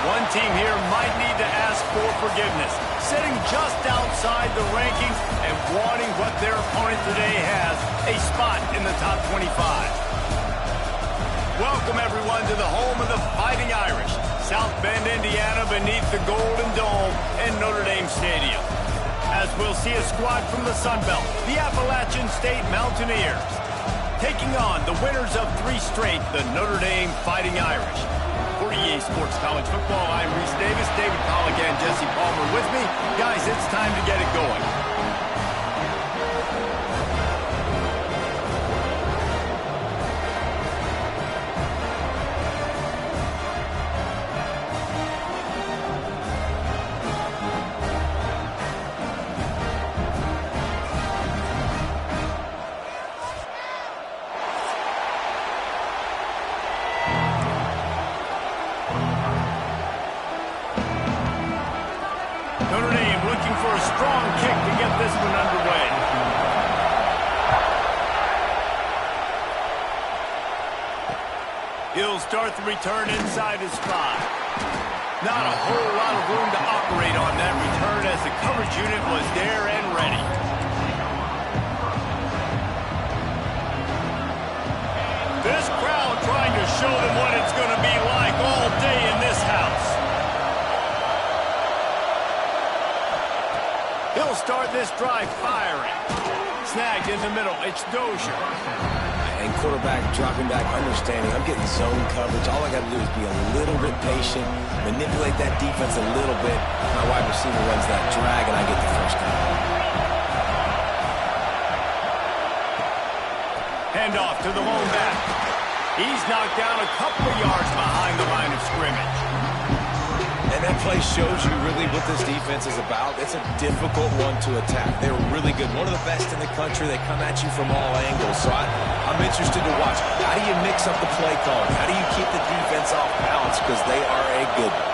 One team here might need to ask for forgiveness, sitting just outside the rankings and wanting what their opponent today has, a spot in the top 25. Welcome, everyone, to the home of the Fighting Irish, South Bend, Indiana, beneath the Golden Dome and Notre Dame Stadium. As we'll see a squad from the Sun Belt, the Appalachian State Mountaineers, taking on the winners of 3 straight, the Notre Dame Fighting Irish. For EA Sports College Football, I'm Reese Davis, David Pollack, and Jesse Palmer with me. Guys, it's time to get it going. Notre Dame looking for a strong kick to get this one underway. He'll start the return inside his 5. Not a whole lot of room to operate on that return as the coverage unit was there and ready. This crowd trying to show them what it's going to be like all day in this house. He'll start this drive firing. Snagged in the middle. It's Dozier. And quarterback dropping back, understanding I'm getting zone coverage. All I got to do is be a little bit patient, manipulate that defense a little bit. My wide receiver runs that drag, and I get the first down. Handoff to the lone back. He's knocked down a couple of yards behind the line of scrimmage. And that play shows you really what this defense is about. It's a difficult one to attack. They're really good. One of the best in the country. They come at you from all angles. So I'm interested to watch. How do you mix up the play calling? How do you keep the defense off balance? Because they are a good one.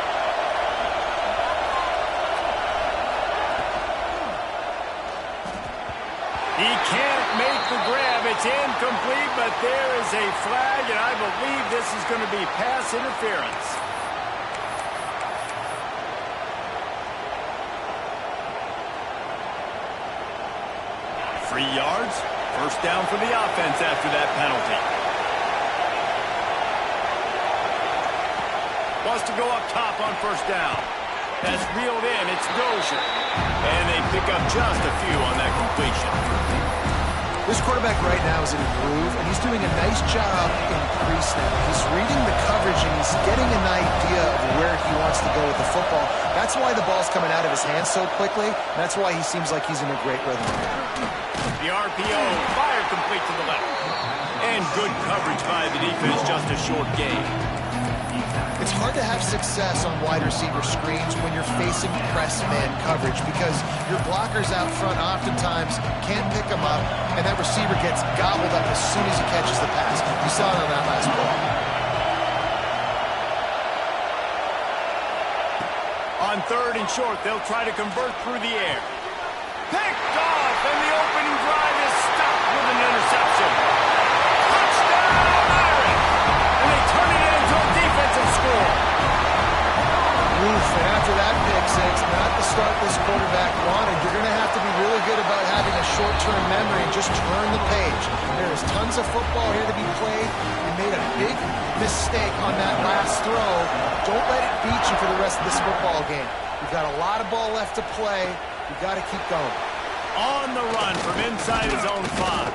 He can't make the grab. It's incomplete, but there is a flag, and I believe this is going to be pass interference. 3 yards, first down for the offense after that penalty. Wants to go up top on first down. That's reeled in, it's Dozier. And they pick up just a few on that completion. This quarterback right now is in a groove, and he's doing a nice job in pre-snap. He's reading the coverage, and he's getting an idea of where he wants to go with the football. That's why the ball's coming out of his hands so quickly. And that's why he seems like he's in a great rhythm. The RPO, fired complete to the left. And good coverage by the defense, just a short gain. It's hard to have success on wide receiver screens when you're facing press man coverage because your blockers out front oftentimes can't pick them up, and that receiver gets gobbled up as soon as he catches the pass. You saw it on that last play. On 3rd and short, they'll try to convert through the air. Picked off, and the opening drive is stopped with an interception. Touchdown, Irish! And they turn it into a defensive score. Oof, and after that pick six, not the start this quarterback wanted. You're going to have to be really good about having a short-term memory and just turn the page. There is tons of football here to be played. You made a big mistake on that last throw. Don't let it beat you for the rest of this football game. You've got a lot of ball left to play. You've got to keep going. On the run from inside his own 5.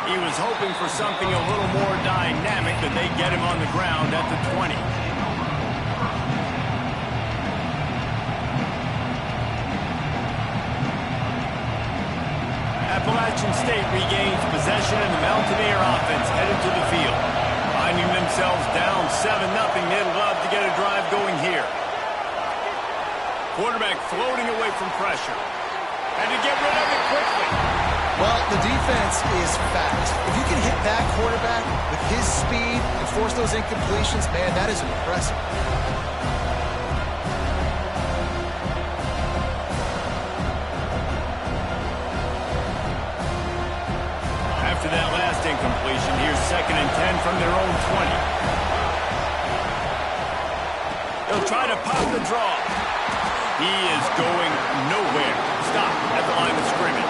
He was hoping for something a little more dynamic than they get him on the ground at the 20. Appalachian State regains possession, and the Mountaineer offense headed to the field. Finding themselves down 7-0, they'd love to get a drive going here. Quarterback floating away from pressure. And to get rid of it quickly. Well, the defense is fast. If you can hit that quarterback with his speed and force those incompletions, man, that is impressive. After that last incompletion, here's 2nd and 10 from their own 20. He'll try to pop the draw. He is going nowhere. Stop at the line of scrimmage.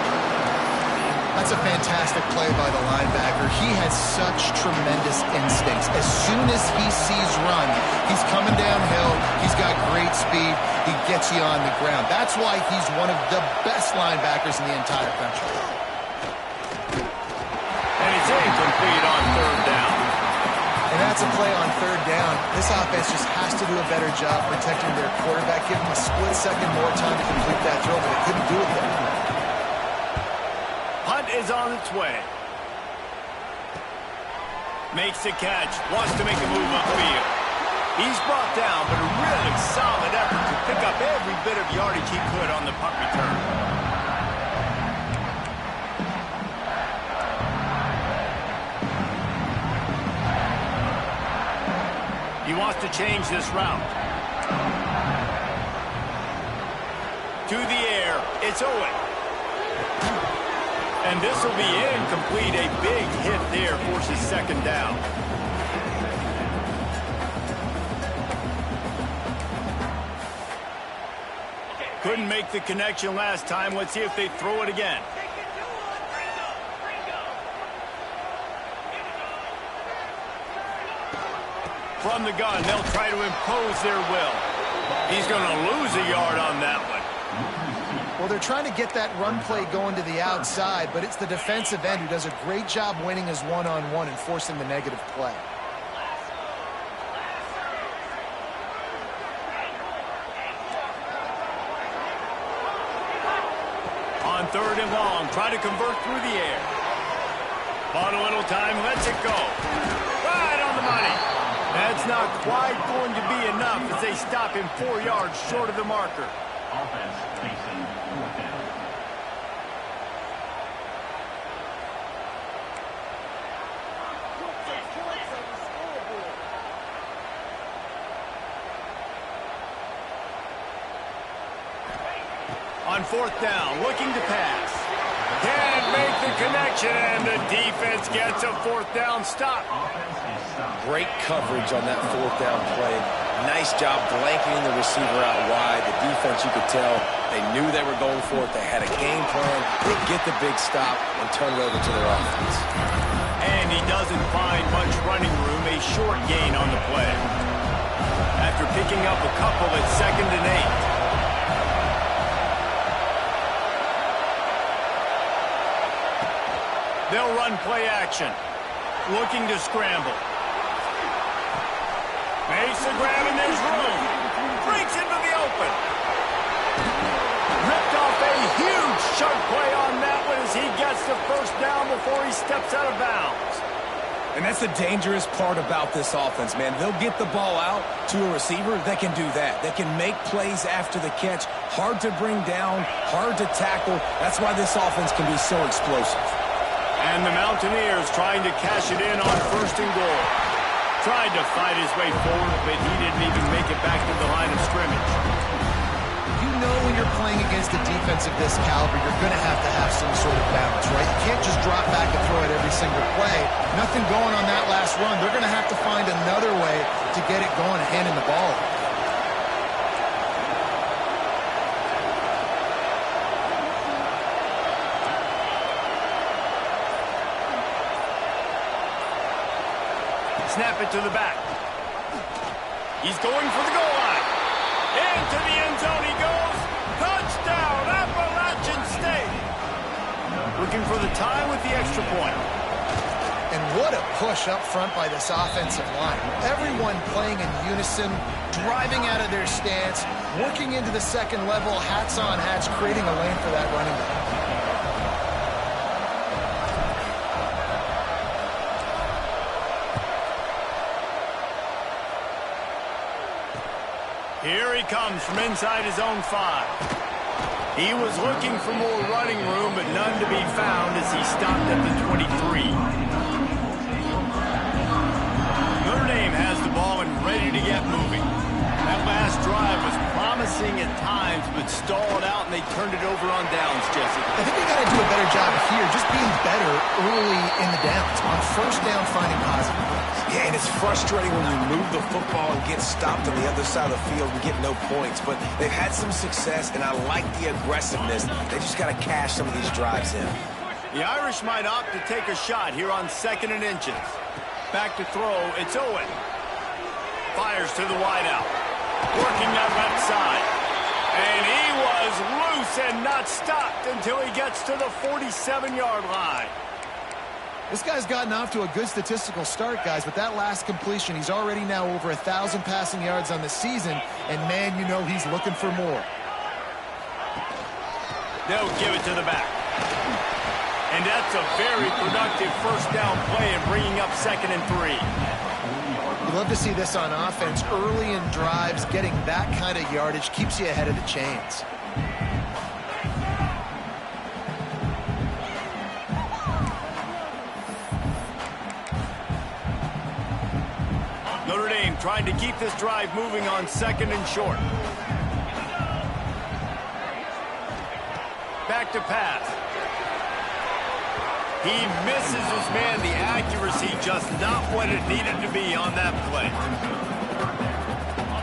That's a fantastic play by the linebacker. He has such tremendous instincts. As soon as he sees run, he's coming downhill. He's got great speed. He gets you on the ground. That's why he's one of the best linebackers in the entire country. And it's incomplete on third down. And that's a play on third down. This offense just has to do a better job protecting their quarterback. Give him a split second more time to complete that throw, but they couldn't do it there. Hunt is on its way. Makes the catch. Wants to make a move upfield. He's brought down, but a really solid effort to pick up every bit of yardage he could on the punt return. He wants to change this route. To the air. It's Owen. And this will be incomplete. A big hit there forces second down. Couldn't make the connection last time. Let's see if they throw it again. From the gun, they'll try to impose their will. He's going to lose a yard on that one. Well, they're trying to get that run play going to the outside, but it's the defensive end who does a great job winning his one-on-one and forcing the negative play. On third and long, try to convert through the air. Bought a little time, lets it go. Right on the money. That's not quite going to be enough as they stop him 4 yards short of the marker. Offense facing fourth down. On fourth down, looking to pass. Can't make the connection, and the defense gets a fourth down stop. Great coverage on that fourth down play. Nice job blanketing the receiver out wide. The defense, you could tell, they knew they were going for it. They had a game plan. They get the big stop and turn it over to their offense. And he doesn't find much running room, a short gain on the play. After picking up a couple at 2nd and 8. They'll run play action. Looking to scramble. Makes the grab and there's room. Breaks into the open. Ripped off a huge chunk play on that one as he gets the first down before he steps out of bounds. And that's the dangerous part about this offense, man. They'll get the ball out to a receiver that can do that. They can make plays after the catch. Hard to bring down, hard to tackle. That's why this offense can be so explosive. And the Mountaineers trying to cash it in on 1st and goal. Tried to fight his way forward, but he didn't even make it back to the line of scrimmage. You know when you're playing against a defense of this caliber, you're going to have some sort of balance, right? You can't just drop back and throw it every single play. Nothing going on that last run. They're going to have to find another way to get it going and handing the ball. Snap it to the back. He's going for the goal line. Into the end zone he goes. Touchdown, Appalachian State. Looking for the tie with the extra point. And what a push up front by this offensive line. Everyone playing in unison, driving out of their stance, working into the second level, hats on hats, creating a lane for that running back. Here he comes from inside his own 5. He was looking for more running room, but none to be found as he stopped at the 23. Notre Dame has the ball and ready to get moving. That last drive was promising at times, but stalled out, and they turned it over on downs, Jesse. I think they got to do a better job here, just being better early in the downs. On 1st down, finding positive plays. Yeah, and it's frustrating when you move the football and get stopped on the other side of the field and get no points. But they've had some success, and I like the aggressiveness. They just got to cash some of these drives in. The Irish might opt to take a shot here on 2nd and inches. Back to throw, it's Owen. Fires to the wideout. Working that left side. And he was loose and not stopped until he gets to the 47-yard line. This guy's gotten off to a good statistical start, guys, but that last completion, he's already now over 1,000 passing yards on the season, and man, you know he's looking for more. They'll give it to the back. And that's a very productive first down play and bringing up 2nd and 3. You love to see this on offense. Early in drives, getting that kind of yardage keeps you ahead of the chains. Notre Dame trying to keep this drive moving on 2nd and short. Back to pass. He misses his man. The accuracy just not what it needed to be on that play.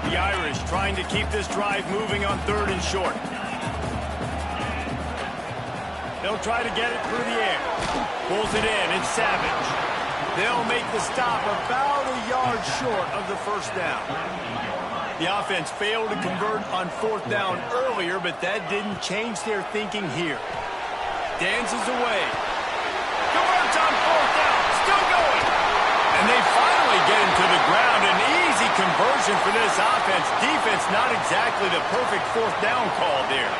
The Irish trying to keep this drive moving on 3rd and short. They'll try to get it through the air. Pulls it in. It's Savage. They'll make the stop about a yard short of the first down. The offense failed to convert on 4th down earlier, but that didn't change their thinking here. Dances away. Converts on 4th down. Still going. And they finally get him to the ground. An easy conversion for this offense. Defense not exactly the perfect 4th down call there.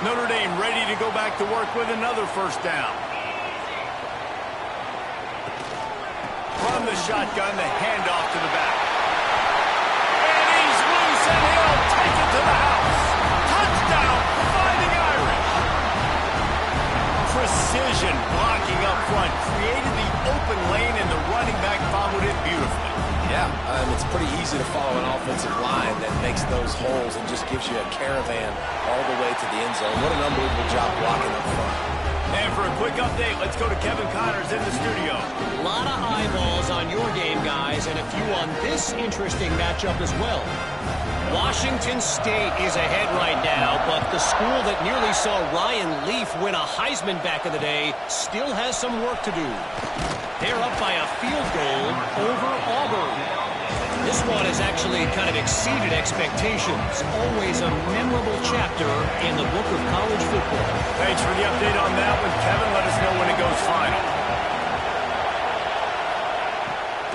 Notre Dame ready to go back to work with another first down. From the shotgun, the handoff to the back. And he's loose, and he'll take it to the house. Touchdown, Fighting Irish. Precision blocking up front. Created the open lane, and the running back followed it beautifully. Yeah, it's pretty easy to follow an offensive line that makes those holes and just gives you a caravan all the way to the end zone. What an unbelievable job blocking up front. And for a quick update, let's go to Kevin Connors in the studio. A lot of eyeballs on your game, guys, and a few on this interesting matchup as well. Washington State is ahead right now, but the school that nearly saw Ryan Leaf win a Heisman back in the day still has some work to do. They're up by a field goal over Auburn. This one has actually kind of exceeded expectations. Always a memorable chapter in the book of college football. Thanks for the update on that one, Kevin. Let us know when it goes final.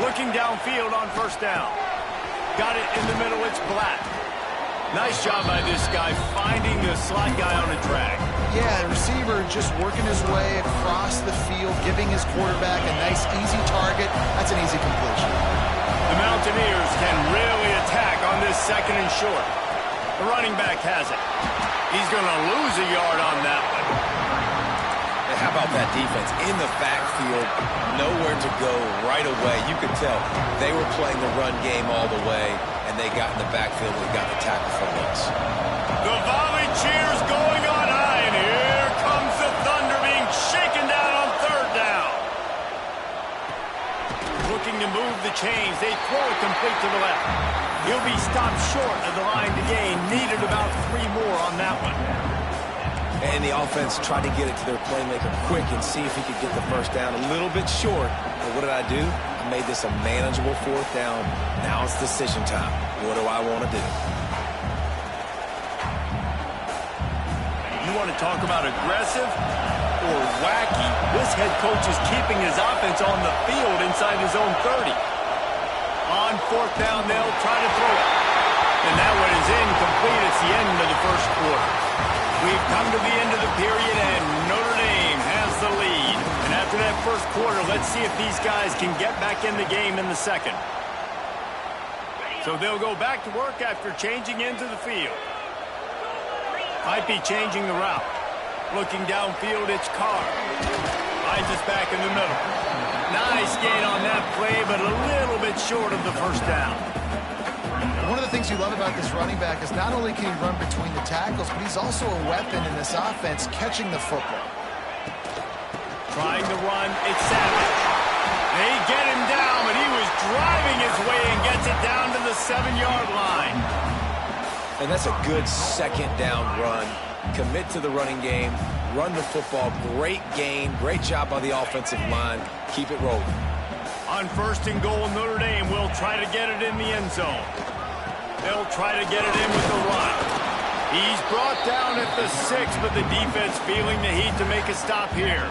Looking downfield on 1st down. Got it in the middle. It's Black. Nice job by this guy finding the slot guy on a drag. Yeah, the receiver just working his way across the field, giving his quarterback a nice, easy target. That's an easy completion. The Mountaineers can really attack on this 2nd and short. The running back has it. He's going to lose a yard on that one. And how about that defense? In the backfield, nowhere to go right away. You could tell they were playing the run game all the way, and they got in the backfield and got the tackle for once. The volley cheers going on high, and here comes the Thunder being shaken down on 3rd down. Looking to move the chains. They throw it complete to the left. He'll be stopped short of the line to gain. Needed about 3 more on that one. And the offense tried to get it to their playmaker quick and see if he could get the first down a little bit short. But what did I do? I made this a manageable 4th down. Now it's decision time. What do I want to do? You want to talk about aggressive or wacky? This head coach is keeping his offense on the field inside his own 30. On 4th down, they'll try to throw it. And that one is incomplete. It's the end of the first quarter. We've come to the end of the period, and Notre Dame has the lead. And after that first quarter, let's see if these guys can get back in the game in the second. So they'll go back to work after changing into the field. Might be changing the route. Looking downfield, it's Carr. Finds us back in the middle. Nice gain on that play, but a little bit short of the first down. One of the things you love about this running back is not only can he run between the tackles, but he's also a weapon in this offense, catching the football. Trying to run, it's Savage. They get him down, but he was driving his way and gets it down to the 7-yard line. And that's a good second down run. Commit to the running game, run the football, great gain, great job by the offensive line. Keep it rolling. On 1st and goal, Notre Dame will try to get it in the end zone. They'll try to get it in with the run. He's brought down at the 6, but the defense feeling the heat to make a stop here.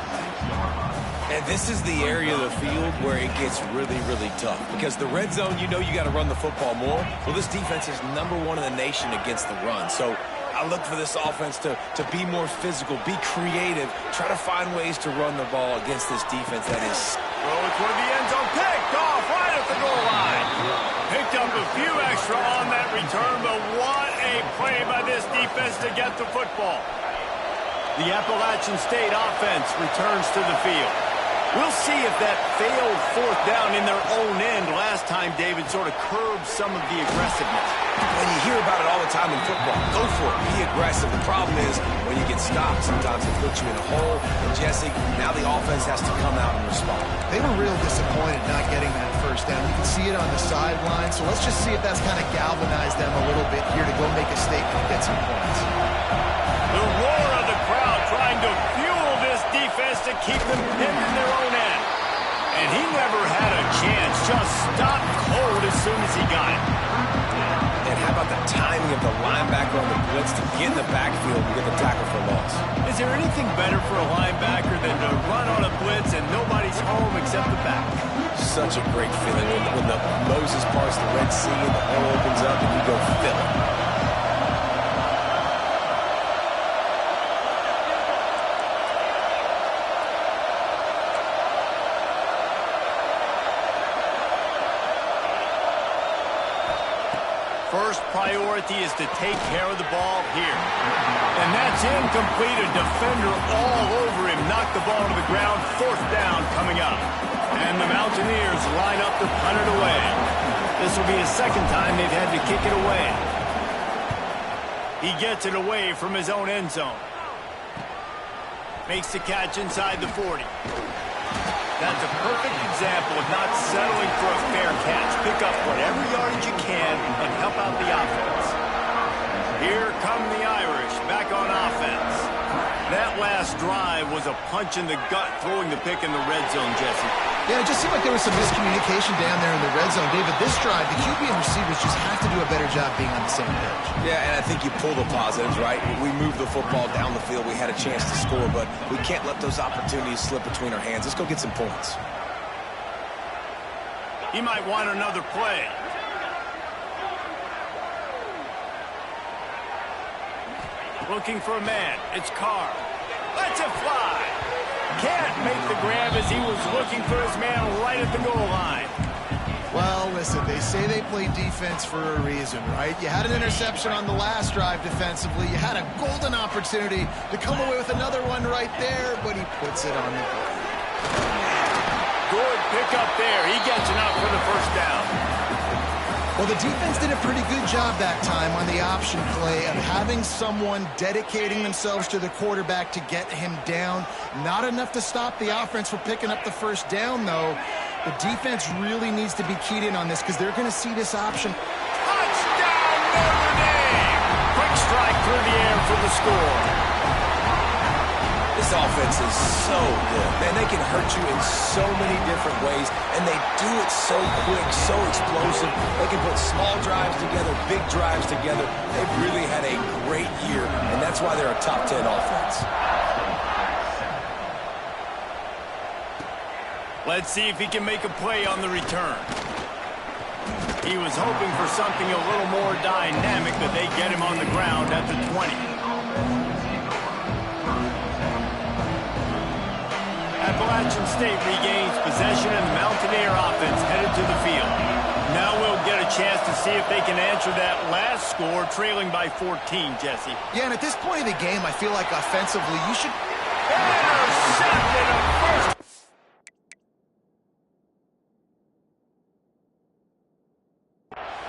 And this is the area of the field where it gets really, really tough. Because the red zone, you know you got to run the football more. Well, this defense is #1 in the nation against the run. So I look for this offense to be more physical, be creative, try to find ways to run the ball against this defense that is... Throw toward the end zone, picked off right at the goal line. Picked up a few extra on that return, but what a play by this defense to get the football. The Appalachian State offense returns to the field. We'll see if that failed 4th down in their own end last time, David, sort of curbed some of the aggressiveness. When you hear about it all the time in football, go for it, be aggressive. The problem is when you get stopped, sometimes it puts you in a hole. And Jesse, now the offense has to come out and respond. They were real disappointed not getting that 1st down. You can see it on the sideline. So let's just see if that's kind of galvanized them a little bit here to go make a statement and get some points. The roar of the crowd trying to fuel this defense to keep them pinned in their own end. And he never had a chance, just stopped cold as soon as he got it. And how about the timing of the linebacker on the blitz to get in the backfield and get the tackle for loss? Is there anything better for a linebacker than to run on a blitz and nobody's home except the back? Such a great feeling when the Moses parts the Red Sea and the hole opens up and you go fill it. First priority is to take care of the ball here. And that's incomplete. A defender all over him. Knocked the ball to the ground. 4th down coming up. And the Mountaineers line up to punt it away. This will be the 2nd time they've had to kick it away. He gets it away from his own end zone. Makes the catch inside the 40. That's a perfect example of not settling for a fair catch. Pick up whatever yardage you can and help out the offense. Here come the Irish back on offense. That last drive was a punch in the gut, throwing the pick in the red zone, Jesse. Yeah, it just seemed like there was some miscommunication down there in the red zone. David, this drive, the QB and receivers just have to do a better job being on the same page. Yeah, and I think you pull the positives, right? We moved the football down the field. We had a chance to score, but we can't let those opportunities slip between our hands. Let's go get some points. He might want another play. Looking for a man. It's Carr. Lets it fly. Can't make the grab as he was looking for his man right at the goal line. Well, listen, they say they play defense for a reason, right? You had an interception on the last drive defensively. You had a golden opportunity to come away with another one right there, but he puts it on the board. Good pickup there. He gets it out for the 1st down. Well, the defense did a pretty good job that time on the option play of having someone dedicating themselves to the quarterback to get him down. Not enough to stop the offense from picking up the 1st down, though. The defense really needs to be keyed in on this because they're going to see this option. Touchdown, Notre Dame! Quick strike through the air for the score. This offense is so good. Man, they can hurt you in so many different ways, and they do it so quick, so explosive. They can put small drives together, big drives together. They've really had a great year, and that's why they're a top 10 offense. Let's see if he can make a play on the return. He was hoping for something a little more dynamic, but they get him on the ground at the 20. Appalachian State regains possession and the Mountaineer offense headed to the field. Now we'll get a chance to see if they can answer that last score, trailing by 14, Jesse. Yeah, and at this point of the game, I feel like offensively, you should... Intercepted a first.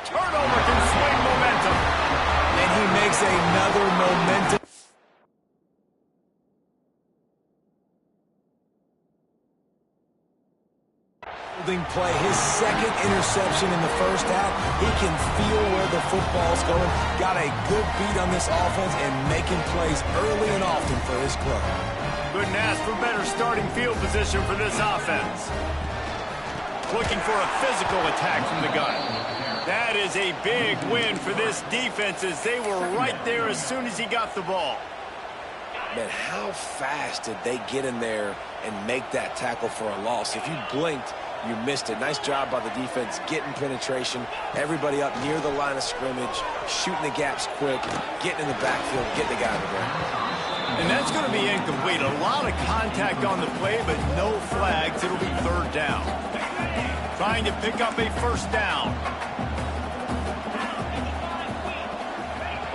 Turnover can swing momentum. And he makes another momentum. holding play. His second interception in the first half. He can feel where the football's going. Got a good beat on this offense and making plays early and often for his club. Couldn't ask for better starting field position for this offense. Looking for a physical attack from the gun. That is a big win for this defense as they were right there as soon as he got the ball. Man, how fast did they get in there and make that tackle for a loss? If you blinked, you missed it. Nice job by the defense getting penetration. Everybody up near the line of scrimmage, shooting the gaps quick, getting in the backfield, getting the guy to the ground. And that's going to be incomplete. A lot of contact on the play, but no flags. It'll be third down. Trying to pick up a first down.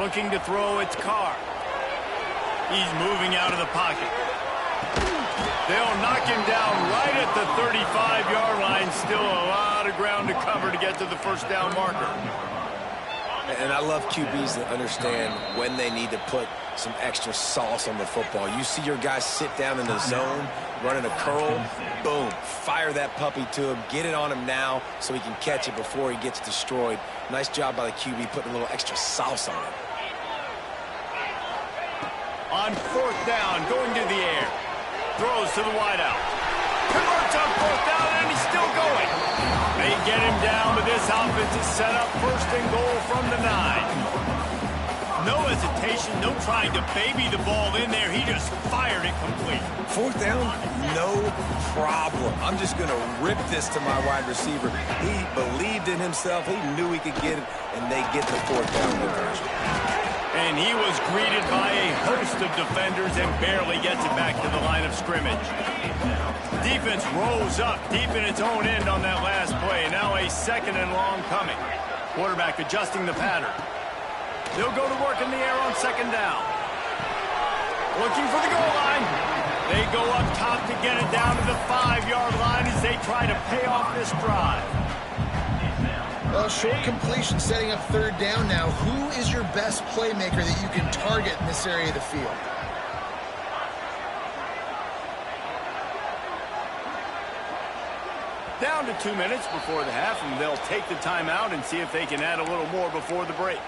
Looking to throw, it's Carr. He's moving out of the pocket. They'll knock him down right at the 35-yard line. Still a lot of ground to cover to get to the first down marker. And I love QBs that understand when they need to put some extra sauce on the football. You see your guys sit down in the zone, running a curl, boom, fire that puppy to him, get it on him now so he can catch it before he gets destroyed. Nice job by the QB putting a little extra sauce on it. On fourth down, going to the air. Throws to the wideout. Converts on fourth down, and he's still going. They get him down, but this offense is set up first and goal from the 9. No hesitation, no trying to baby the ball in there. He just fired it complete. Fourth down, no problem. I'm just going to rip this to my wide receiver. He believed in himself. He knew he could get it, and they get the fourth down conversion. And he was greeted by a host of defenders and barely gets it back to the line of scrimmage. Defense rose up deep in its own end on that last play. Now a second and long coming. Quarterback adjusting the pattern. They'll go to work in the air on second down. Looking for the goal line. They go up top to get it down to the 5-yard line as they try to pay off this drive. Well, short completion setting up third down now. Who is your best playmaker that you can target in this area of the field? Down to 2 minutes before the half, and they'll take the timeout and see if they can add a little more before the break.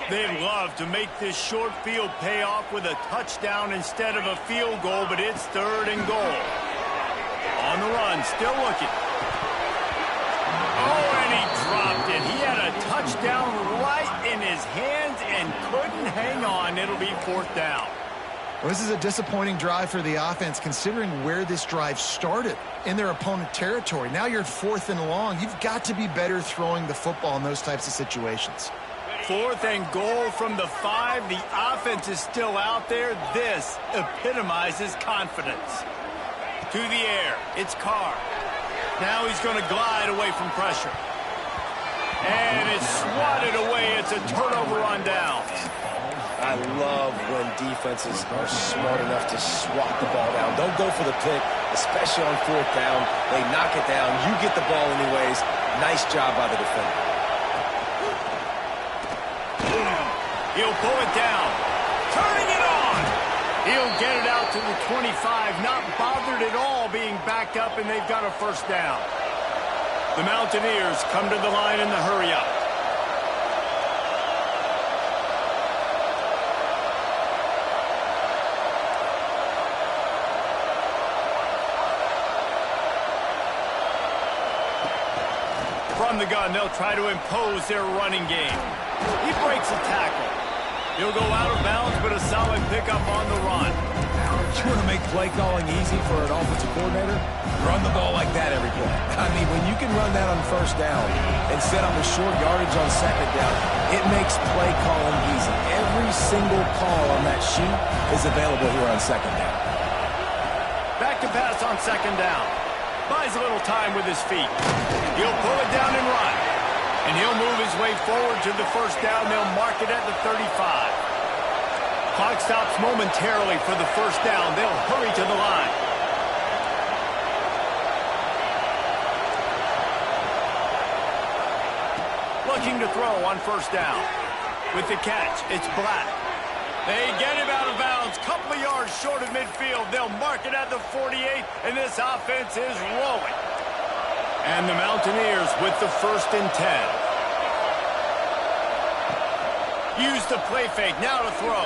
They'd love to make this short field pay off with a touchdown instead of a field goal, but it's third and goal. On the run, still looking. Oh, and he dropped it. He had a touchdown right in his hands and couldn't hang on. It'll be fourth down. Well, this is a disappointing drive for the offense, considering where this drive started, in their opponent territory. Now you're at fourth and long. You've got to be better throwing the football in those types of situations. Fourth and goal from the 5. The offense is still out there. This epitomizes confidence. To the air, it's Carr. Now he's going to glide away from pressure. And it's swatted away. It's a turnover on downs. I love when defenses are smart enough to swat the ball down. Don't go for the pick, especially on fourth down. They knock it down. You get the ball anyways. Nice job by the defender. He'll pull it down. Turning it on. He'll get it out to the 25. Not bothered at all being backed up, and they've got a first down. The Mountaineers come to the line in the hurry-up. From the gun, they'll try to impose their running game. He breaks a tackle. He'll go out of bounds, but a solid pickup on the run. You want to make play calling easy for an offensive coordinator? Run the ball like that every play. I mean, when you can run that on first down and set up a short yardage on second down, it makes play calling easy. Every single call on that sheet is available here on second down. Back to pass on second down. Buys a little time with his feet. He'll pull it down and run. And he'll move his way forward to the first down. They'll mark it at the 35. Clock stops momentarily for the first down. They'll hurry to the line. Looking to throw on first down. With the catch, it's Black. They get him out of bounds, couple of yards short of midfield. They'll mark it at the 48, and this offense is rolling. And the Mountaineers with the 1st and 10. Use the play fake, now to throw.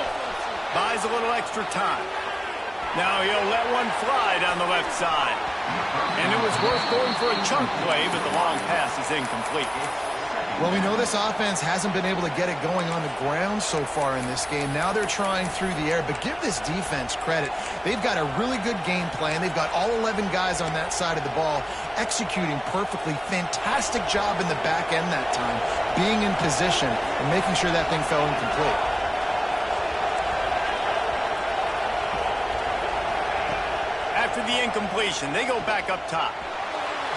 Buys a little extra time. Now he'll let one fly down the left side. And it was worth going for a chunk play, but the long pass is incomplete. Well, we know this offense hasn't been able to get it going on the ground so far in this game. Now they're trying through the air, but give this defense credit. They've got a really good game plan. They've got all 11 guys on that side of the ball executing perfectly. Fantastic job in the back end that time, being in position and making sure that thing fell incomplete. After the incompletion, they go back up top.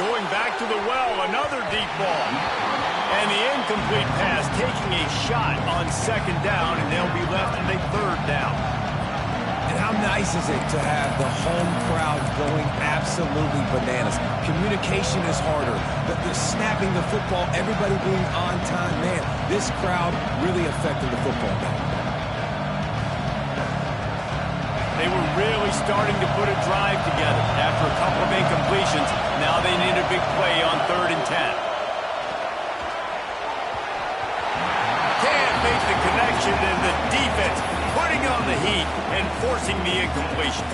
Going back to the well, another deep ball. And the incomplete pass taking a shot on 2nd down, and they'll be left with a 3rd down. And how nice is it to have the home crowd going absolutely bananas? Communication is harder. The snapping the football, everybody being on time. Man, this crowd really affecting the football game. They were really starting to put a drive together after a couple of incompletions. Now they need a big play on 3rd and 10. Can't make the connection, and the defense putting on the heat and forcing the incompletion.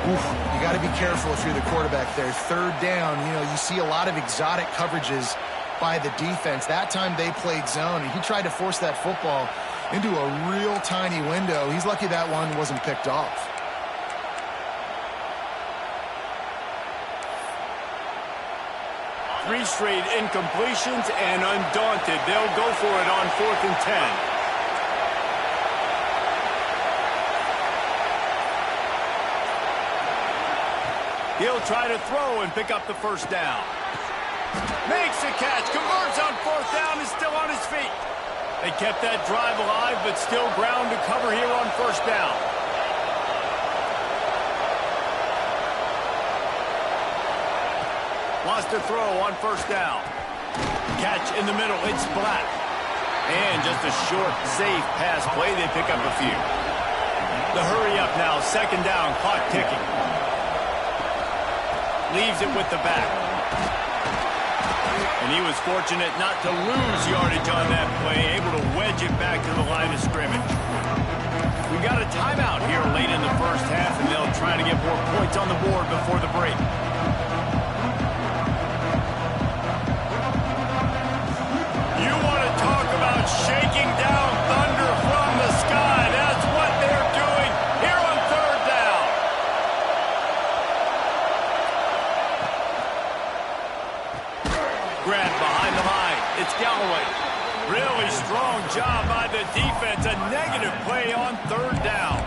Oof, you got to be careful if you're the quarterback there. 3rd down, you see a lot of exotic coverages by the defense. That time they played zone, and he tried to force that football into a real tiny window. He's lucky that one wasn't picked off. Three straight incompletions, and undaunted, they'll go for it on 4th and 10. He'll try to throw and pick up the 1st down. Makes the catch, converts on 4th down, is still on his feet. They kept that drive alive, but still ground to cover here on 1st down. Lost a throw on 1st down. Catch in the middle, it's Black. And just a short, safe pass play, they pick up a few. The hurry up now, 2nd down, clock ticking. Leaves it with the back. And he was fortunate not to lose yardage on that play, able to wedge it back to the line of scrimmage. We got a timeout here late in the 1st half, and they'll try to get more points on the board before the break. You want to talk about shaking down thunder from the sky. That's what they're doing here on 3rd down. Grant behind the line. It's Galloway. Really strong job by the defense. A negative play on 3rd down.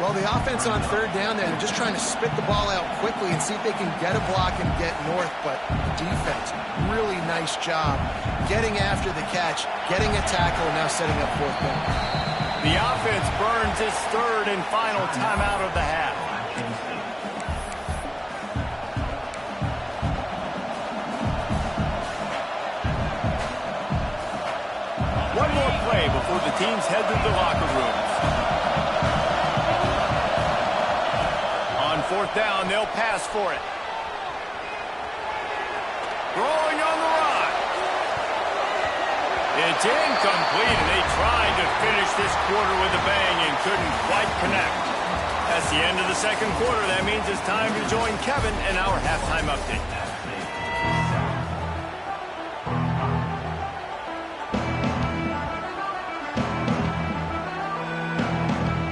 Well, the offense on 3rd down there, they're just trying to spit the ball out quickly and see if they can get a block and get north. But the defense, really nice job getting after the catch, getting a tackle, and now setting up 4th down. The offense burns its 3rd and final timeout of the half. One more play before the teams head to the locker rooms. On 4th down, they'll pass for it. Throwing on the run. It's incomplete, and they tried to finish this quarter with a bang and couldn't quite connect. That's the end of the 2nd quarter. That means it's time to join Kevin in our halftime update.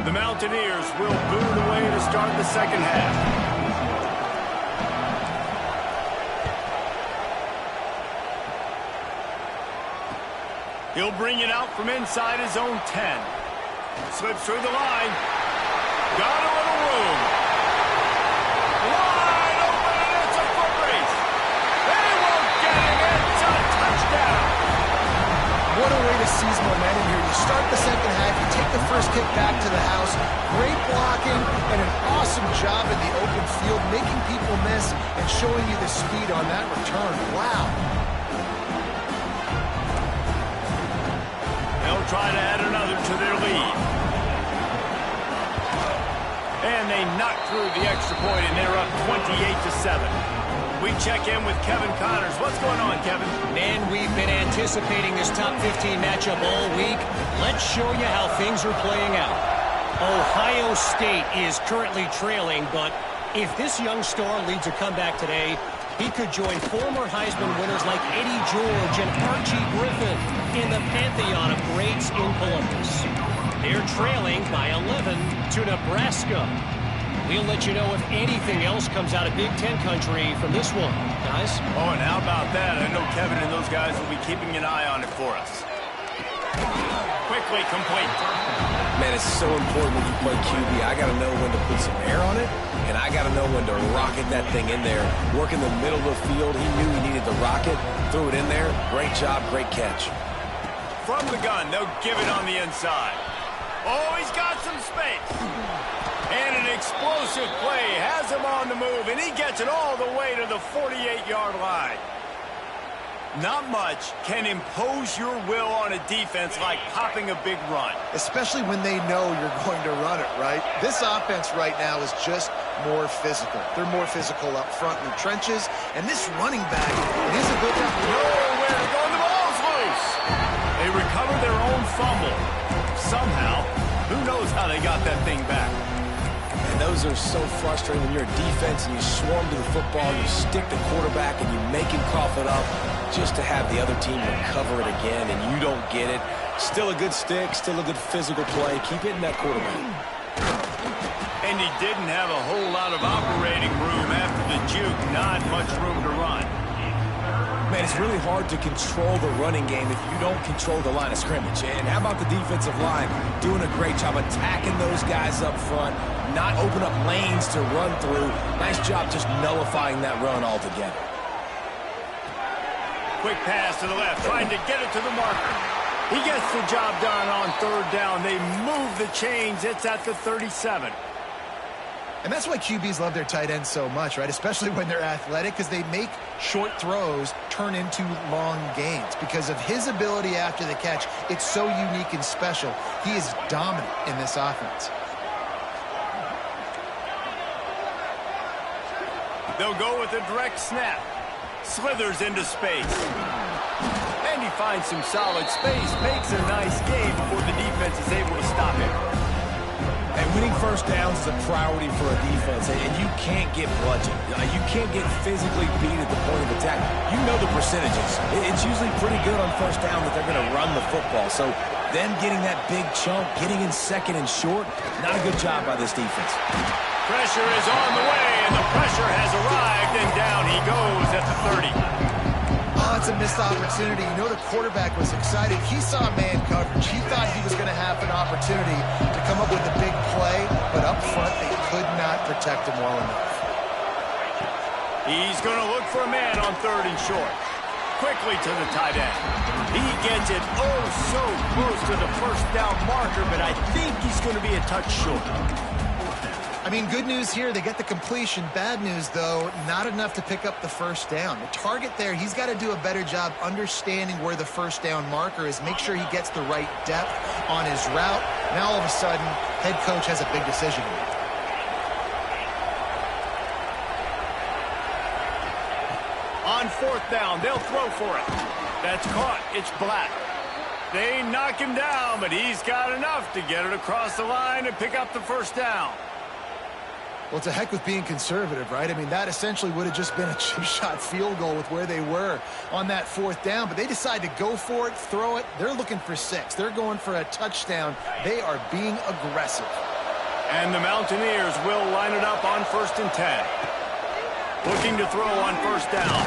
The Mountaineers will boot away to start the 2nd half. He'll bring it out from inside his own 10. Slips through the line. Got a little room. Wide open, and it's a foot race. They won't get it. It's a touchdown. What a way to seize momentum here. You start the 2nd half, you take the 1st kick back to the house. Great blocking and an awesome job in the open field, making people miss and showing you the speed on that return. Wow. They'll try to add another to their lead. And they knocked through the extra point, and they're up 28-7. We check in with Kevin Connors. What's going on, Kevin? Man, we've been anticipating this top 15 matchup all week. Let's show you how things are playing out. Ohio State is currently trailing, but if this young star leads a comeback today, he could join former Heisman winners like Eddie George and Archie Griffin in the pantheon of greats in Columbus. They're trailing by 11 to Nebraska. We'll let you know if anything else comes out of Big Ten country from this one, guys. Oh, and how about that? I know Kevin and those guys will be keeping an eye on it for us. Quickly complete. Man, it's so important when you play QB. I got to know when to put some air on it, and I got to know when to rocket that thing in there. Work in the middle of the field. He knew he needed to rocket, threw it in there. Great job, great catch. From the gun, they'll give it on the inside. Oh, he's got some space. And an explosive play has him on the move, and he gets it all the way to the 48-yard line. Not much can impose your will on a defense like popping a big run. Especially when they know you're going to run it, right? This offense right now is just more physical. They're more physical up front in the trenches, and this running back, his ability to nowhere to go, and the ball's loose. They recover their own fumble. Somehow, who knows how they got that thing back. And those are so frustrating when you're a defense and you swarm to the football, you stick the quarterback and you make him cough it up just to have the other team recover it again and you don't get it. Still a good stick, still a good physical play. Keep hitting that quarterback. And he didn't have a whole lot of operating room after the juke. Not much room to run. Man, it's really hard to control the running game if you don't control the line of scrimmage. And how about the defensive line doing a great job attacking those guys up front, not open up lanes to run through. Nice job just nullifying that run altogether. Quick pass to the left, trying to get it to the marker. He gets the job done on third down. They move the chains. It's at the 37. And that's why QBs love their tight ends so much, right? Especially when they're athletic, because they make short throws turn into long gains. Because of his ability after the catch, it's so unique and special. He is dominant in this offense. They'll go with a direct snap. Slithers into space. And he finds some solid space, makes a nice game before the defense is able to stop him. And winning first downs is a priority for a defense, and you can't get bludgeoned. You can't get physically beat at the point of attack. You know the percentages. It's usually pretty good on first down that they're going to run the football. So them getting that big chunk, getting in second and short, not a good job by this defense. Pressure is on the way, and the pressure has arrived, and down he goes at the 30. Oh, it's a missed opportunity. You know the quarterback was excited. He saw man coverage. He thought he was going to have an opportunity to come up with a big play, but up front they could not protect him well enough. He's going to look for a man on third and short. Quickly to the tight end. He gets it oh so close to the first down marker, but I think he's going to be a touch short. I mean, good news here, they get the completion. Bad news, though, not enough to pick up the first down. The target there, he's got to do a better job understanding where the first down marker is, make sure he gets the right depth on his route. Now, all of a sudden, head coach has a big decision to make. On fourth down, they'll throw for it. That's caught. It's Black. They knock him down, but he's got enough to get it across the line and pick up the first down. Well, it's a heck with being conservative, right? I mean, that essentially would have just been a chip shot field goal with where they were on that fourth down. But they decide to go for it, throw it. They're looking for 6. They're going for a touchdown. They are being aggressive. And the Mountaineers will line it up on 1st and 10. Looking to throw on first down.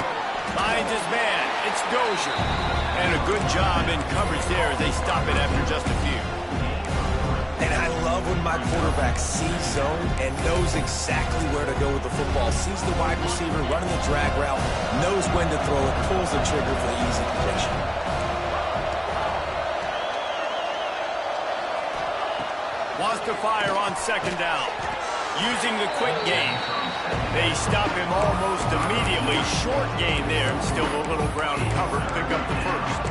Finds his man. It's Dozier. And a good job in coverage there as they stop it after just a few. And I love when my quarterback sees zone and knows exactly where to go with the football. Sees the wide receiver running the drag route, knows when to throw it, pulls the trigger for the easy completion. Wants to fire on second down. Using the quick game. They stop him almost immediately. Short gain there. Still a little ground covered. Pick up the first.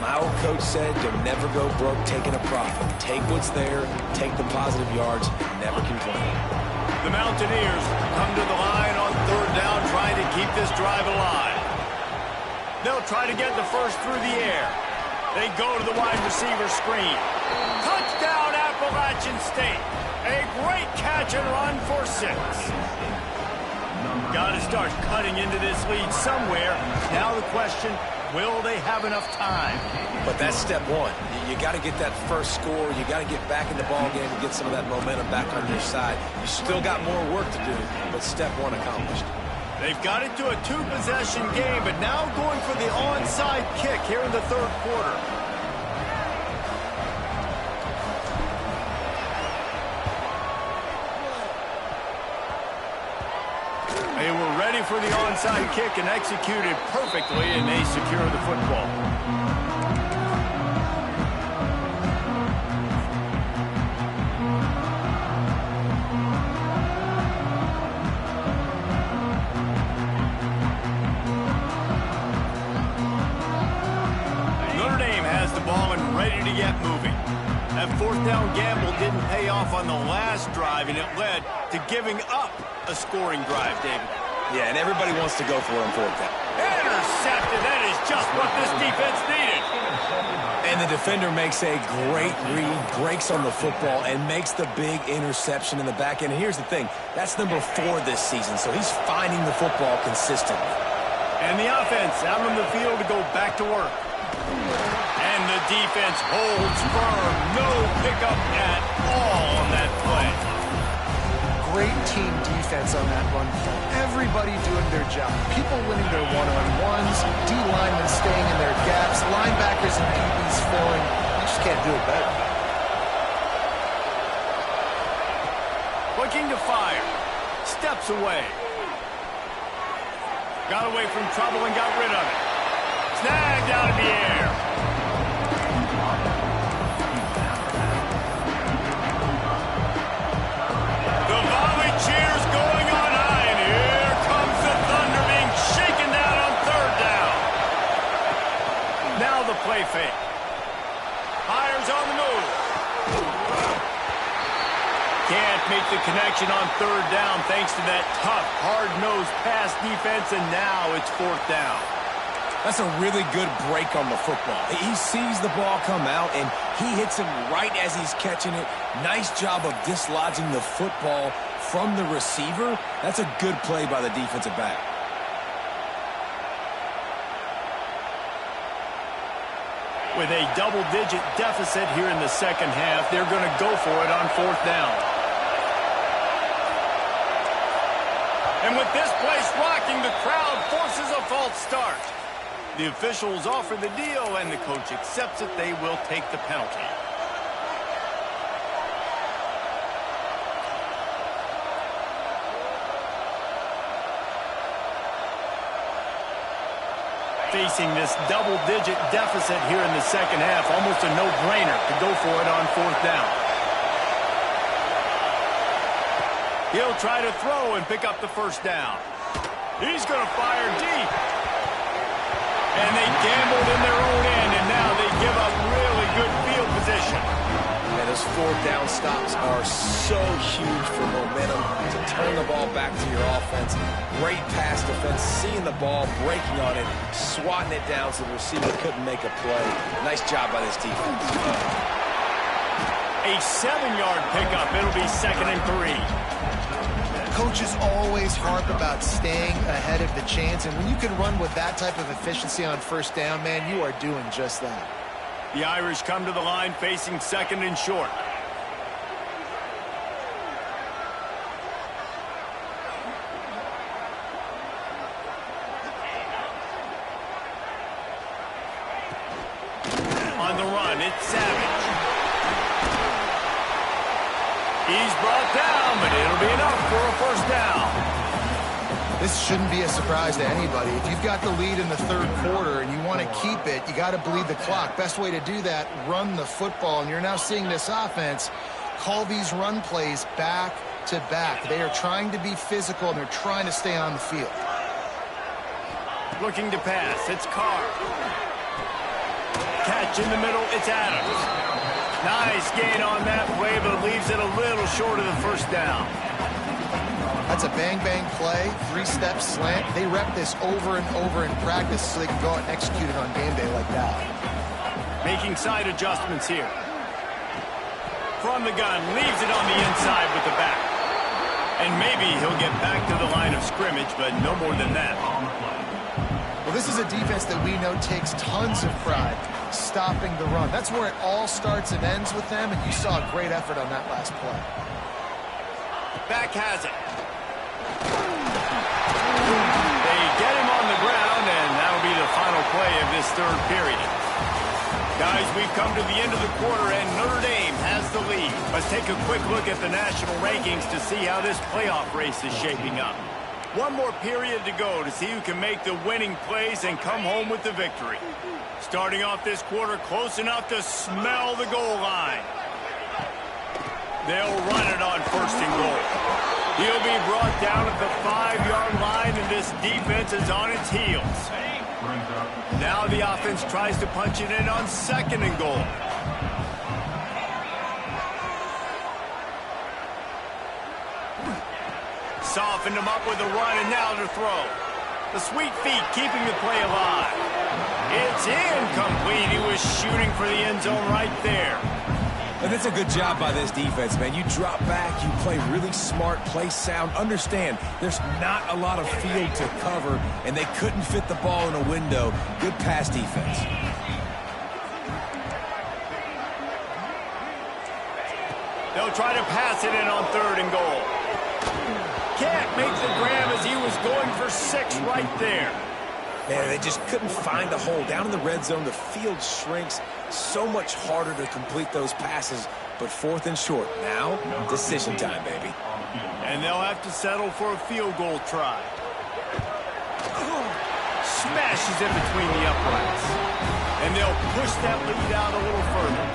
My old coach said, you'll never go broke taking a profit. Take what's there, take the positive yards, never complain. The Mountaineers come to the line on third down, trying to keep this drive alive. They'll try to get the first through the air. They go to the wide receiver screen. Touchdown, Appalachian State. A great catch and run for 6. Got to start cutting into this lead somewhere. Now the question, will they have enough time? But that's step one. You got to get that first score. You got to get back in the ball game and get some of that momentum back on your side. You still got more work to do, but step one accomplished. They've got it to a 2-possession game, but now going for the onside kick here in the third quarter. They were ready for the onside kick and executed perfectly, and they secure the football. Notre Dame has the ball and ready to get moving. That fourth down gamble didn't pay off on the last drive, and it led to giving up a scoring drive, David. Yeah, and everybody wants to go for it on fourth down. Intercepted. That is just what this defense needed. And the defender makes a great read, breaks on the football, and makes the big interception in the back end. And here's the thing. That's number 4 this season, so he's finding the football consistently. And the offense out on the field to go back to work. And the defense holds firm. No pickup at all on that play. Great team defense on that run play. Everybody doing their job. People winning their one-on-ones, D-linemen staying in their gaps, linebackers and DBs filling. You just can't do it better. Looking to fire. Steps away. Got away from trouble and got rid of it. Snagged out of the air. The volley cheers going on high, and here comes the Thunder being shaken down on third down. Now the play fake. Fires on the move. Can't make the connection on third down thanks to that tough, hard-nosed pass defense, and now it's fourth down. That's a really good break on the football. He sees the ball come out, and he hits him right as he's catching it. Nice job of dislodging the football from the receiver. That's a good play by the defensive back. With a double-digit deficit here in the second half, they're going to go for it on fourth down. And with this place rocking, the crowd forces a false start. The officials offer the deal, and the coach accepts it. They will take the penalty. Facing this double-digit deficit here in the second half, almost a no-brainer to go for it on fourth down. He'll try to throw and pick up the first down. He's going to fire deep. And they gambled in their own end, and now they give up really good field position. And those fourth down stops are so huge for momentum to turn the ball back to your offense. Great pass defense, seeing the ball, breaking on it, swatting it down so the receiver couldn't make a play. Nice job by this defense. A 7-yard pickup. It'll be 2nd and 3. Coaches always harp about staying ahead of the chains, and when you can run with that type of efficiency on first down, man, you are doing just that. The Irish come to the line facing 2nd and short. On the run, it's Savage. He's brought down, but it'll be enough for a first down. This shouldn't be a surprise to anybody. If you've got the lead in the third quarter and you want to keep it, you got to bleed the clock. Best way to do that, run the football. And you're now seeing this offense call these run plays back to back. They are trying to be physical, and they're trying to stay on the field. Looking to pass. It's Carr. Catch mismatch in the middle. It's Adams. Nice gain on that play, but it leaves it a little short of the first down. That's a bang-bang play, three-step slant. They rep this over and over in practice so they can go out and execute it on game day like that. Making side adjustments here. From the gun, leaves it on the inside with the back. And maybe he'll get back to the line of scrimmage, but no more than that. Well, this is a defense that we know takes tons of pride stopping the run. That's where it all starts and ends with them, and you saw a great effort on that last play. Back has it. They get him on the ground, and that'll be the final play of this third period. Guys, we've come to the end of the quarter, and Notre Dame has the lead. Let's take a quick look at the national rankings to see how this playoff race is shaping up. One more period to go to see who can make the winning plays and come home with the victory. Starting off this quarter close enough to smell the goal line. They'll run it on first and goal. He'll be brought down at the 5-yard line, and this defense is on its heels. Now the offense tries to punch it in on second and goal. Softened him up with a run, and now to throw. The sweet feet keeping the play alive. It's incomplete. He was shooting for the end zone right there. And that's a good job by this defense, man. You drop back, you play really smart, play sound. Understand, there's not a lot of field to cover, and they couldn't fit the ball in a window. Good pass defense. They'll try to pass it in on third and goal. Can't make the grab as he was going for 6 right there. Man, they just couldn't find a hole. Down in the red zone, the field shrinks. So much harder to complete those passes, but fourth and short. Now, decision time, baby. And they'll have to settle for a field goal try. Smashes in between the uprights. And they'll push that lead out a little further.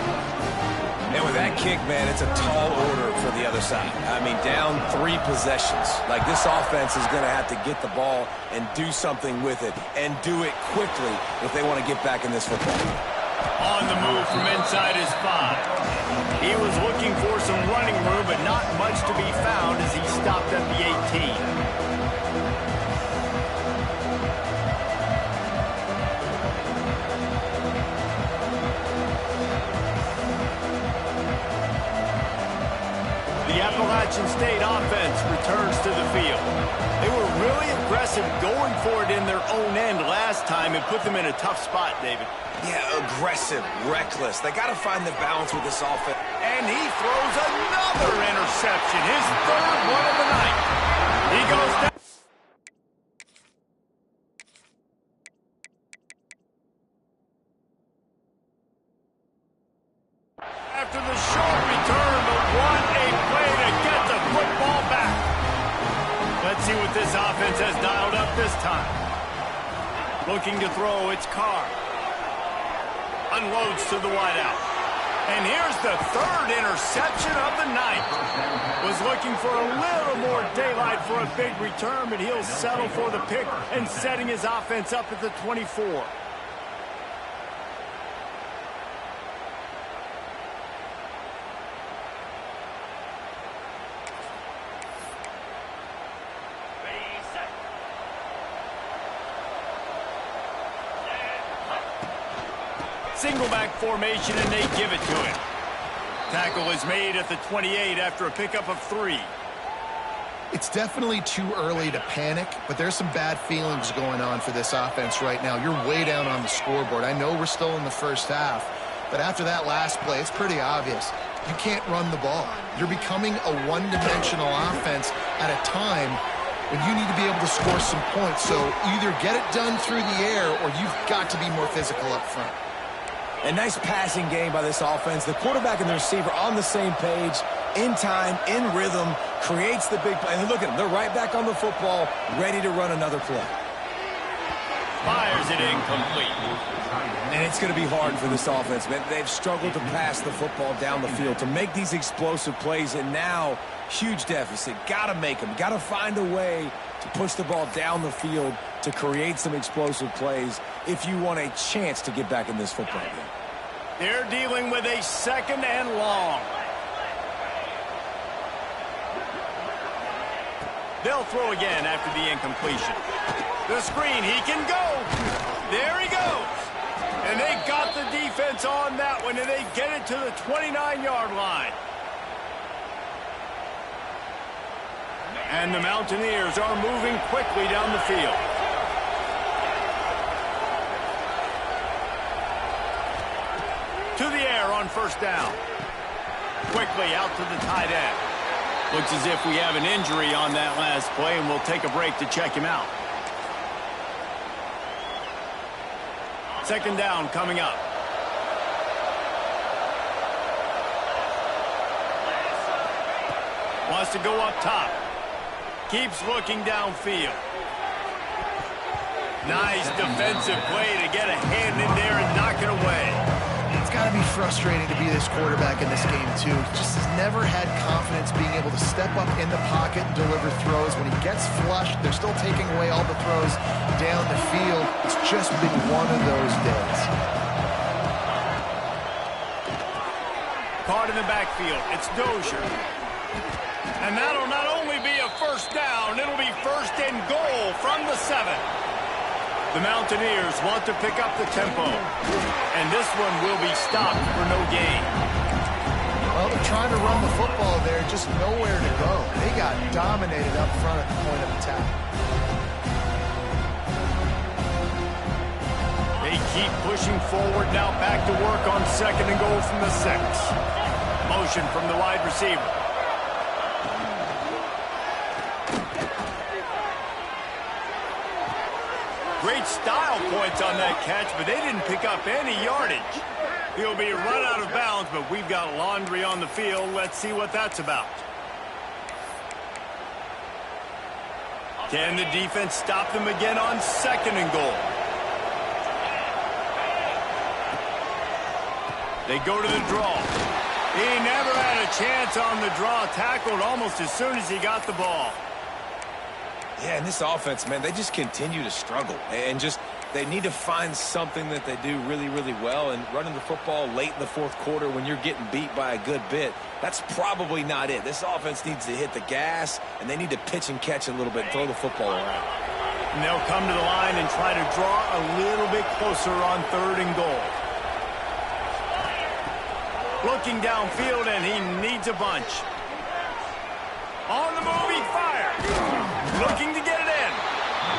And with that kick, man, it's a tall order for the other side. I mean, down 3 possessions. Like, this offense is going to have to get the ball and do something with it, and do it quickly if they want to get back in this football. On the move from inside his 5. He was looking for some running room, but not much to be found as he stopped at the 18. The Appalachian State offense returns to the field. They were really aggressive going for it in their own end last time and put them in a tough spot, David. Yeah, aggressive, reckless. They got to find the balance with this offense. And he throws another interception, his third one of the night. He goes down. After the short return, but what a play to get the football back. Let's see what this offense has dialed up this time. Looking to throw, it's Carr. Unloads to the wideout. And here's the third interception of the night. Was looking for a little more daylight for a big return, but he'll settle for the pick and setting his offense up at the 24. Single back formation, and they give it to him. Tackle is made at the 28 after a pickup of 3. It's definitely too early to panic, but there's some bad feelings going on for this offense right now. You're way down on the scoreboard. I know we're still in the first half, but after that last play, it's pretty obvious. You can't run the ball. You're becoming a one-dimensional offense at a time when you need to be able to score some points. So either get it done through the air or you've got to be more physical up front. A nice passing game by this offense. The quarterback and the receiver on the same page, in time, in rhythm, creates the big play. And look at them. They're right back on the football, ready to run another play. Fires it incomplete. And it's going to be hard for this offense, man. They've struggled to pass the football down the field, to make these explosive plays, and now, huge deficit. Got to make them. Got to find a way to push the ball down the field to create some explosive plays if you want a chance to get back in this football game. They're dealing with a 2nd and long. They'll throw again after the incompletion. The screen, he can go. There he goes. And they got the defense on that one, and they get it to the 29-yard line. And the Mountaineers are moving quickly down the field. To the air on 1st down. Quickly out to the tight end. Looks as if we have an injury on that last play, and we'll take a break to check him out. 2nd down coming up. Wants to go up top. Keeps looking downfield. Nice defensive play to get a hand in there and knock it away. It's got to be frustrating to be this quarterback in this game, too. He just has never had confidence being able to step up in the pocket and deliver throws. When he gets flushed, they're still taking away all the throws down the field. It's just been one of those days. Caught in the backfield. It's Dozier. And that'll not only be a 1st down, it'll be 1st and goal from the 7. The Mountaineers want to pick up the tempo. And this one will be stopped for no gain. Well, they're trying to run the football there, just nowhere to go. They got dominated up front at the point of attack. They keep pushing forward now, back to work on 2nd and goal from the 6. Motion from the wide receiver. Great style points on that catch, but they didn't pick up any yardage. He'll be run out of bounds, but we've got laundry on the field. Let's see what that's about. Can the defense stop them again on 2nd and goal? They go to the draw. He never had a chance on the draw. Tackled almost as soon as he got the ball. Yeah, and this offense, man, they just continue to struggle. And just, they need to find something that they do really, really well. And running the football late in the 4th quarter when you're getting beat by a good bit, that's probably not it. This offense needs to hit the gas, and they need to pitch and catch a little bit, throw the football around. And they'll come to the line and try to draw a little bit closer on 3rd and goal. Looking downfield, and he needs a bunch. On the move, he fires. Looking to get it in.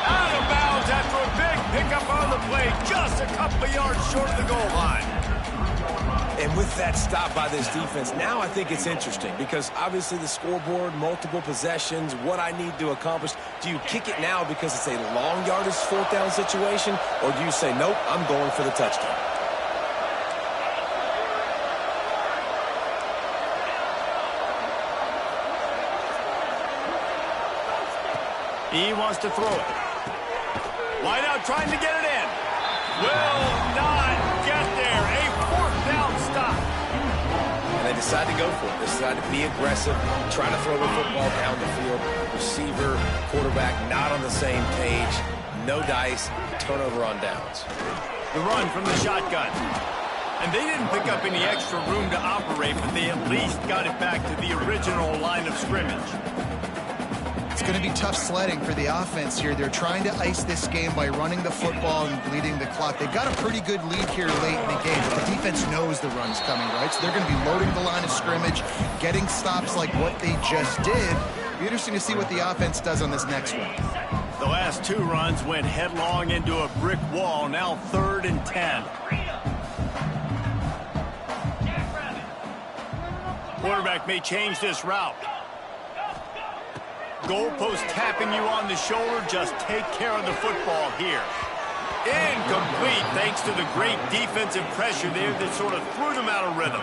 Out of bounds after a big pickup on the play. Just a couple of yards short of the goal line. And with that stop by this defense, now I think it's interesting because obviously the scoreboard, multiple possessions, what I need to accomplish. Do you kick it now because it's a long yardage 4th down situation, or do you say, nope, I'm going for the touchdown? He wants to throw it. Wide out trying to get it in. Will not get there. A 4th down stop. And they decide to go for it. They decide to be aggressive, try to throw the football down the field. Receiver, quarterback not on the same page. No dice. Turnover on downs. The run from the shotgun. And they didn't pick up any extra room to operate, but they at least got it back to the original line of scrimmage. It's going to be tough sledding for the offense here. They're trying to ice this game by running the football and bleeding the clock. They've got a pretty good lead here late in the game, but the defense knows the run's coming, right? So they're going to be loading the line of scrimmage, getting stops like what they just did. Be interesting to see what the offense does on this next one. The last 2 runs went headlong into a brick wall. Now 3rd and 10. Quarterback may change this route. Goalpost tapping you on the shoulder. Just take care of the football here. Incomplete thanks to the great defensive pressure there that sort of threw them out of rhythm.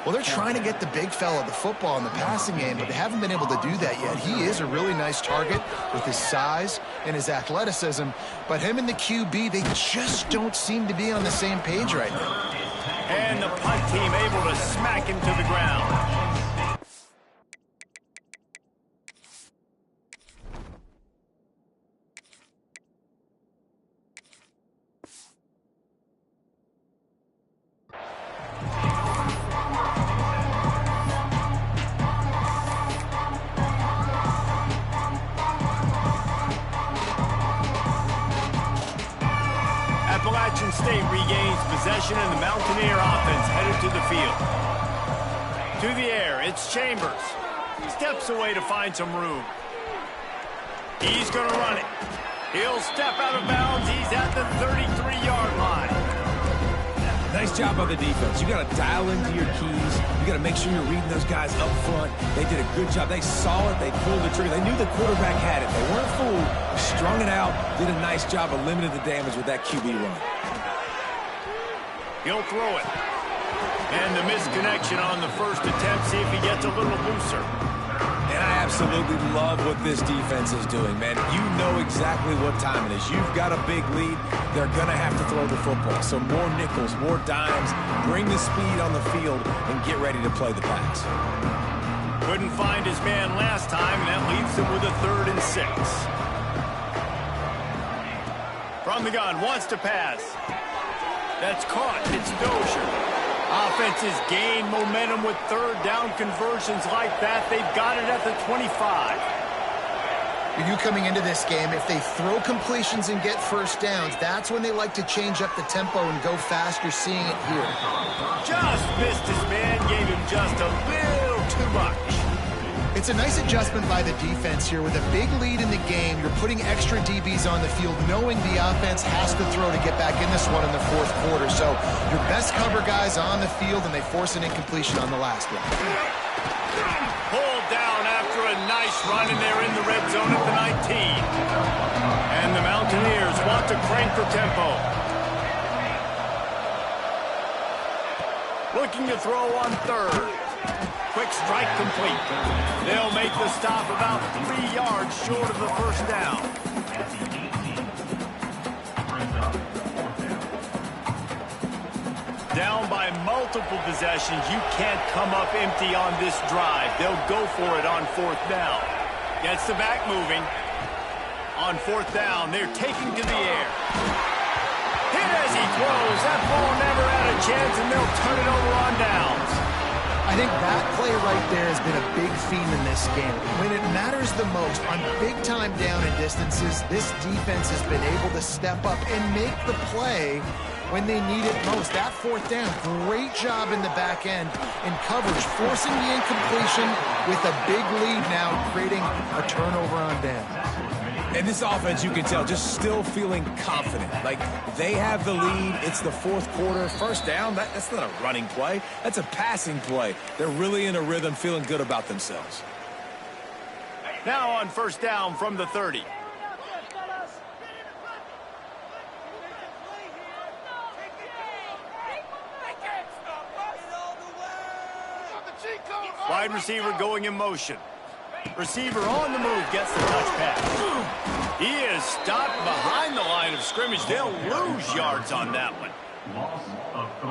Well, they're trying to get the big fella the football in the passing game, but they haven't been able to do that yet. He is a really nice target with his size and his athleticism, but him and the QB, they just don't seem to be on the same page right now. And the punt team able to smack him to the ground. possession, and the Mountaineer offense headed to the field. To the air, it's Chambers. Steps away to find some room. He's going to run it. He'll step out of bounds. He's at the 33-yard line. Nice job by the defense. You got to dial into your keys. You got to make sure you're reading those guys up front. They did a good job. They saw it. They pulled the trigger. They knew the quarterback had it. They weren't fooled. Strung it out. Did a nice job of limiting the damage with that QB run. He'll throw it. And the misconnection on the first attempt. See if he gets a little looser. And I absolutely love what this defense is doing, man. You know exactly what time it is. You've got a big lead. They're going to have to throw the football. So more nickels, more dimes. Bring the speed on the field and get ready to play the pass. Couldn't find his man last time, and that leaves him with a 3rd and 6. From the gun, wants to pass. That's caught. It's Dozier. Offenses gain momentum with 3rd down conversions like that. They've got it at the 25. You coming into this game, if they throw completions and get first downs, that's when they like to change up the tempo and go fast. You're seeing it here. Just missed his man, gave him just a little too much. It's a nice adjustment by the defense here. With a big lead in the game, you're putting extra DBs on the field, knowing the offense has to throw to get back in this one in the 4th quarter. So your best cover guys on the field, and they force an incompletion on the last one. Pulled down after a nice run, and they're in the red zone at the 19. And the Mountaineers want to crank the tempo. Looking to throw on 3rd. Quick strike complete. They'll make the stop about 3 yards short of the first down. Down by multiple possessions. You can't come up empty on this drive. They'll go for it on 4th down. Gets the back moving. On 4th down, they're taking to the air. Hit as he throws. That ball never had a chance, and they'll turn it over on downs. I think that play right there has been a big theme in this game. When it matters the most, on big-time down and distances, this defense has been able to step up and make the play when they need it most. That 4th down, great job in the back end in coverage, forcing the incompletion with a big lead now, creating a turnover on downs. And this offense, you can tell, just still feeling confident. Like, they have the lead. It's the 4th quarter. First down, that's not a running play. That's a passing play. They're really in a rhythm, feeling good about themselves. Now on 1st down from the 30. Wide receiver going in motion. Receiver on the move, gets the touch pass. He is stopped behind the line of scrimmage. They'll lose yards on that one.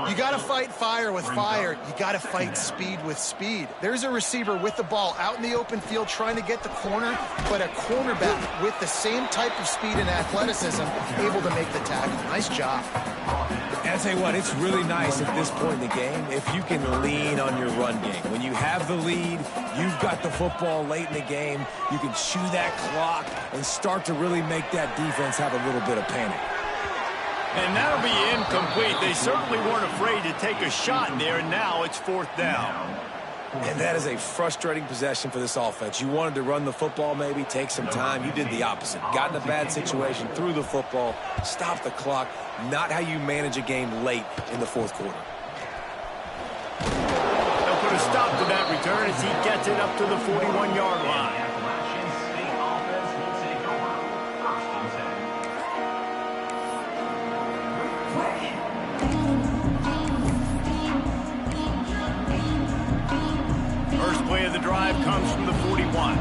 You got to fight fire with fire. You got to fight speed with speed. There's a receiver with the ball out in the open field trying to get the corner, but a cornerback with the same type of speed and athleticism able to make the tackle. Nice job. And I tell you what, it's really nice at this point in the game if you can lean on your run game. When you have the lead, you've got the football late in the game, you can chew that clock and start to really make that defense have a little bit of panic. And that'll be incomplete. They certainly weren't afraid to take a shot there, and now it's 4th down. And that is a frustrating possession for this offense. You wanted to run the football, maybe take some time. You did the opposite. Got in a bad situation, threw the football, stopped the clock. Not how you manage a game late in the 4th quarter. They'll put a stop to that return as he gets it up to the 41-yard line. First play of the drive comes from the 41.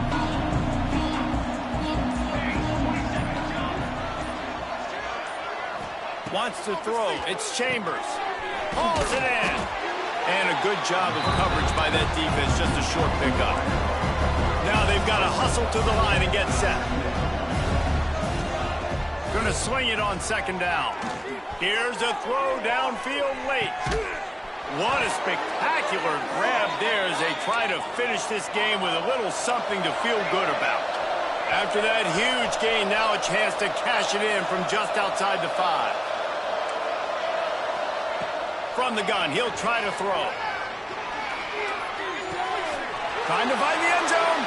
Wants to throw. It's Chambers. Hauls it in. And a good job of coverage by that defense. Just a short pickup. Now they've got to hustle to the line and get set. Going to swing it on 2nd down. Here's a throw downfield late. What a spectacular grab there as they try to finish this game with a little something to feel good about. After that huge gain, now a chance to cash it in from just outside the 5. From the gun, he'll try to throw. Trying to find the end zone.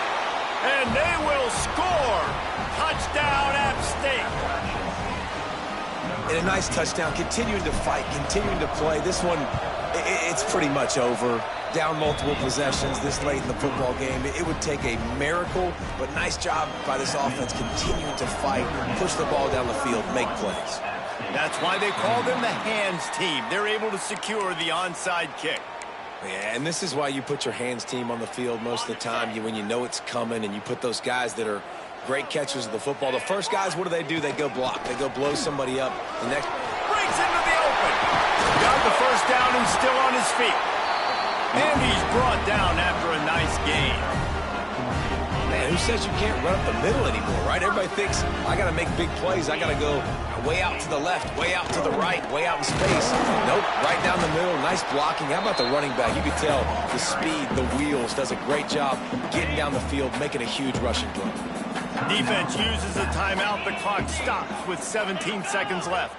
And they will score. Touchdown, App State. And a nice touchdown, continuing to fight, continuing to play. This one, it's pretty much over. Down multiple possessions this late in the football game. It would take a miracle, but nice job by this offense continuing to fight, push the ball down the field, make plays. That's why they call them the hands team. They're able to secure the onside kick. Yeah, and this is why you put your hands team on the field most of the time when you know it's coming, and you put those guys that are great catchers of the football. The first guys, what do? They go block. They go blow somebody up. The next breaks into the open. Got the first down and still on his feet. And he's brought down after a nice gain. Man, who says you can't run up the middle anymore, right? Everybody thinks, I got to make big plays. I got to go way out to the left, way out to the right, way out in space. Nope, right down the middle. Nice blocking. How about the running back? You can tell the speed, the wheels, does a great job getting down the field, making a huge rushing play. Defense uses a timeout. The clock stops with 17 seconds left.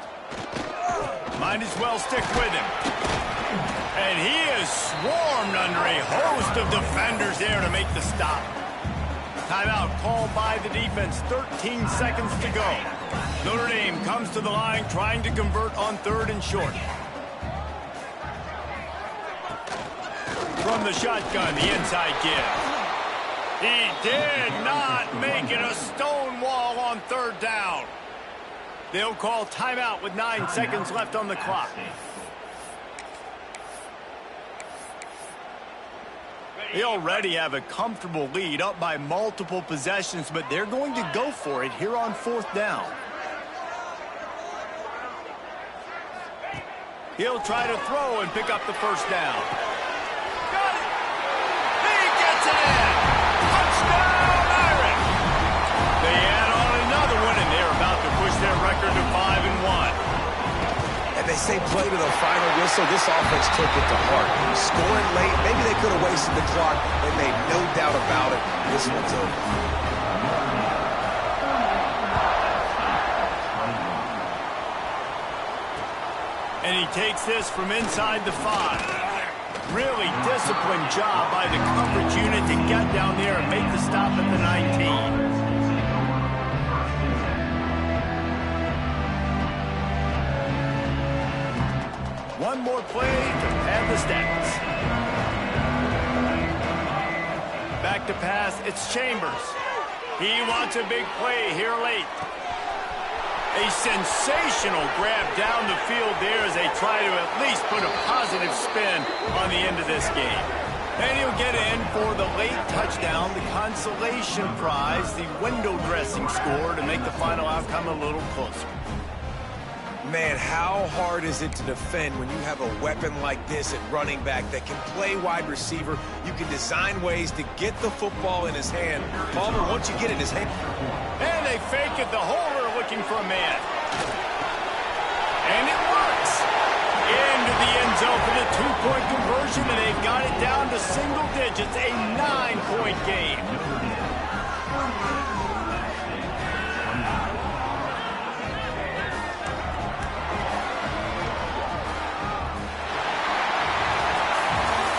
Might as well stick with him. And he is swarmed under a host of defenders there to make the stop. Timeout called by the defense. 13 seconds to go. Notre Dame comes to the line trying to convert on 3rd and short. From the shotgun, the inside give. He did not make it a stone wall on 3rd down. They'll call timeout with 9 seconds left on the clock. They already have a comfortable lead, up by multiple possessions, but they're going to go for it here on 4th down. He'll try to throw and pick up the first down. Got it! He gets it in! Touchdown, Irish! They add on another one, and they're about to push their record to 5-1. And they say play to the final whistle. This offense took it to heart. Scoring late, maybe they could have wasted the clock. They made no doubt about it. This one's over. And he takes this from inside the 5. Really disciplined job by the coverage unit to get down there and make the stop at the 19. One more play to pad the stats. Back to pass, it's Chambers. He wants a big play here late. A sensational grab down the field there as they try to at least put a positive spin on the end of this game. And he'll get in for the late touchdown, the consolation prize, the window dressing score to make the final outcome a little closer. Man, how hard is it to defend when you have a weapon like this at running back that can play wide receiver? You can design ways to get the football in his hand. Palmer, once you get it in his hand. And they fake it. The holder looking for a man. And it works. Into the end zone for the 2-point conversion, and they've got it down to single digits, a 9-point game.